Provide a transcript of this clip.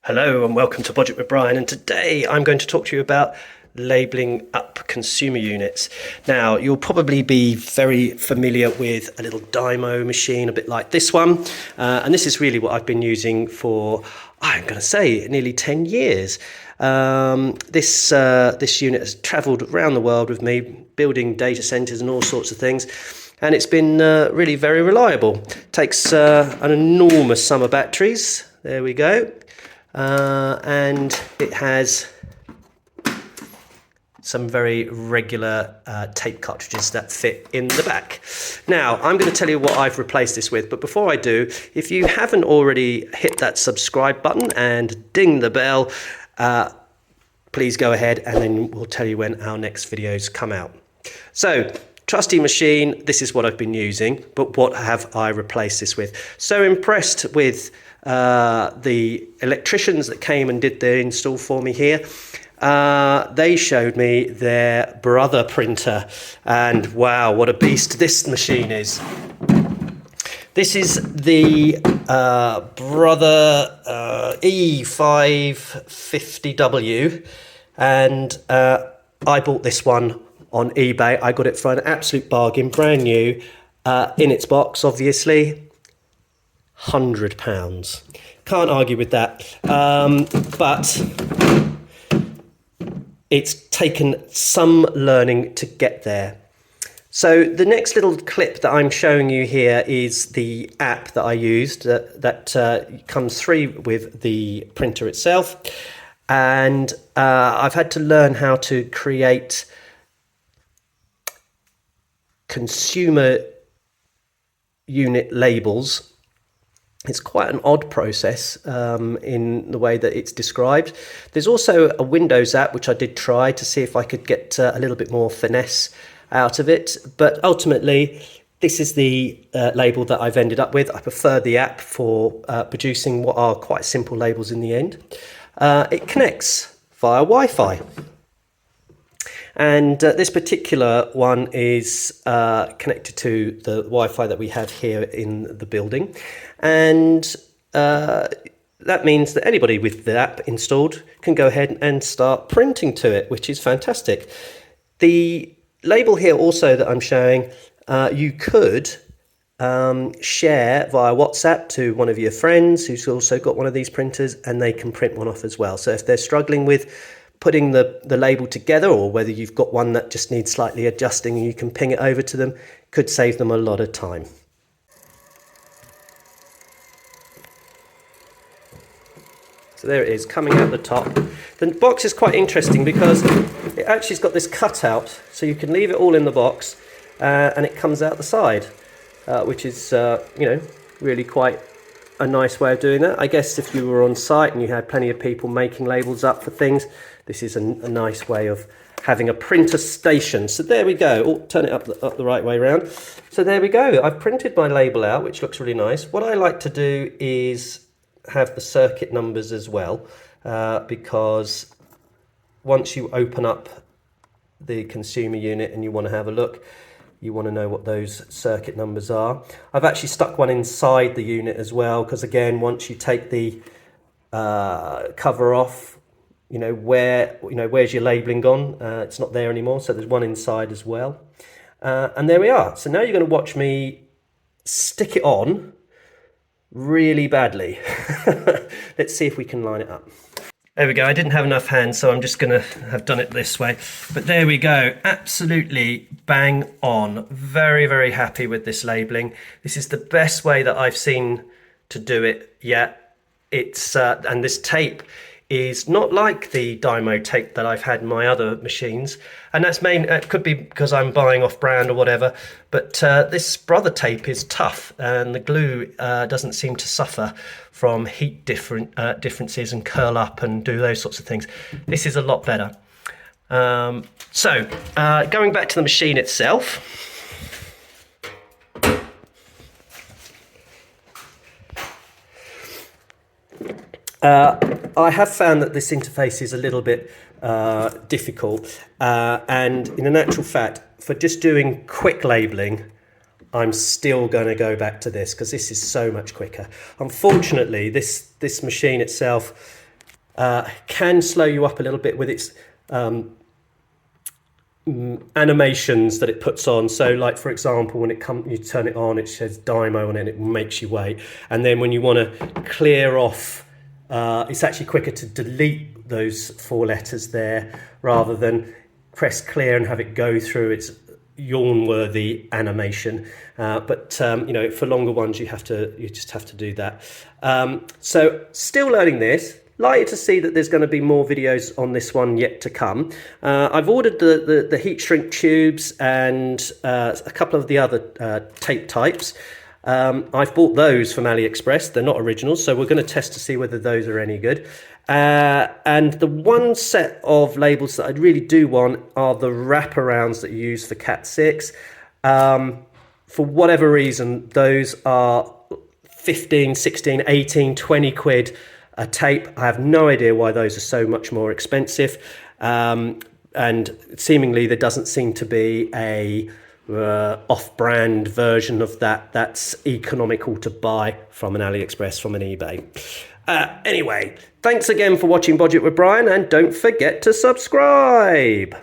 Hello and welcome to Budget with Brian, and today I'm going to talk to you about labelling up consumer units. Now, you'll probably be very familiar with a little Dymo machine, a bit like this one, and this is really what I've been using for, I'm going to say, nearly 10 years. This unit has travelled around the world with me, building data centres and all sorts of things. And it's been really very reliable. Takes an enormous sum of batteries. There we go. And it has some very regular tape cartridges that fit in the back. Now, I'm going to tell you what I've replaced this with, but before I do, if you haven't already hit that subscribe button and ding the bell, please go ahead and then we'll tell you when our next videos come out. So, trusty machine, this is what I've been using, but what have I replaced this with? So impressed with the electricians that came and did the install for me here. They showed me their Brother printer, and wow, what a beast this machine is. This is the Brother E550W, and I bought this one on eBay. I got it for an absolute bargain, brand new, in its box, obviously. £100. Can't argue with that. But it's taken some learning to get there. So the next little clip that I'm showing you here is the app that I used that comes free with the printer itself. And I've had to learn how to create consumer unit labels. It's quite an odd process in the way that it's described. There's also a Windows app which I did try to see if I could get a little bit more finesse out of it, but ultimately this is the label that I've ended up with. I prefer the app for producing what are quite simple labels in the end. It connects via Wi-Fi. And this particular one is connected to the Wi-Fi that we have here in the building. And that means that anybody with the app installed can go ahead and start printing to it, which is fantastic. The label here also that I'm showing, you could share via WhatsApp to one of your friends who's also got one of these printers, and they can print one off as well. So if they're struggling with putting the label together, or whether you've got one that just needs slightly adjusting and you can ping it over to them, could save them a lot of time. So there it is, coming out the top. The box is quite interesting because it actually has got this cutout, so you can leave it all in the box and it comes out the side, which is really quite a nice way of doing that. I guess if you were on site and you had plenty of people making labels up for things, this is a nice way of having a printer station. So there we go. Oh, turn it up the right way around. So there we go. I've printed my label out, which looks really nice. What I like to do is have the circuit numbers as well, because once you open up the consumer unit and you want to have a look, you want to know what those circuit numbers are. I've actually stuck one inside the unit as well, because again, once you take the cover off, where's your labeling gone? It's not there anymore, so there's one inside as well. And there we are. So now you're going to watch me stick it on really badly. Let's see if we can line it up. There we go. I didn't have enough hands, so I'm just going to have done it this way. But there we go. Absolutely bang on. Very, very happy with this labeling. This is the best way that I've seen to do it yet. It's and this tape is not like the Dymo tape that I've had in my other machines, and that's it could be because I'm buying off brand or whatever, but this Brother tape is tough, and the glue doesn't seem to suffer from heat differences and curl up and do those sorts of things. This is a lot better. Going back to the machine itself, I have found that this interface is a little bit difficult, and in actual fact, for just doing quick labeling, I'm still going to go back to this because this is so much quicker. Unfortunately, this machine itself can slow you up a little bit with its animations that it puts on. So like, for example, when you turn it on, it says Dymo, and then it makes you wait. And then when you want to clear off, it's actually quicker to delete those 4 letters there rather than press clear and have it go through its yawn-worthy animation. But you know, for longer ones, you just have to do that. So still learning this. Like to see that there's going to be more videos on this one yet to come. I've ordered the heat shrink tubes and a couple of the other tape types. I've bought those from AliExpress. They're not originals, so we're going to test to see whether those are any good. And the one set of labels that I really do want are the wraparounds that you use for Cat 6. For whatever reason, those are 15, 16, 18, 20 quid a tape. I have no idea why those are so much more expensive, and seemingly there doesn't seem to be a off-brand version of that's economical to buy from an AliExpress, from an eBay. Anyway, thanks again for watching Budget with Brian, and don't forget to subscribe.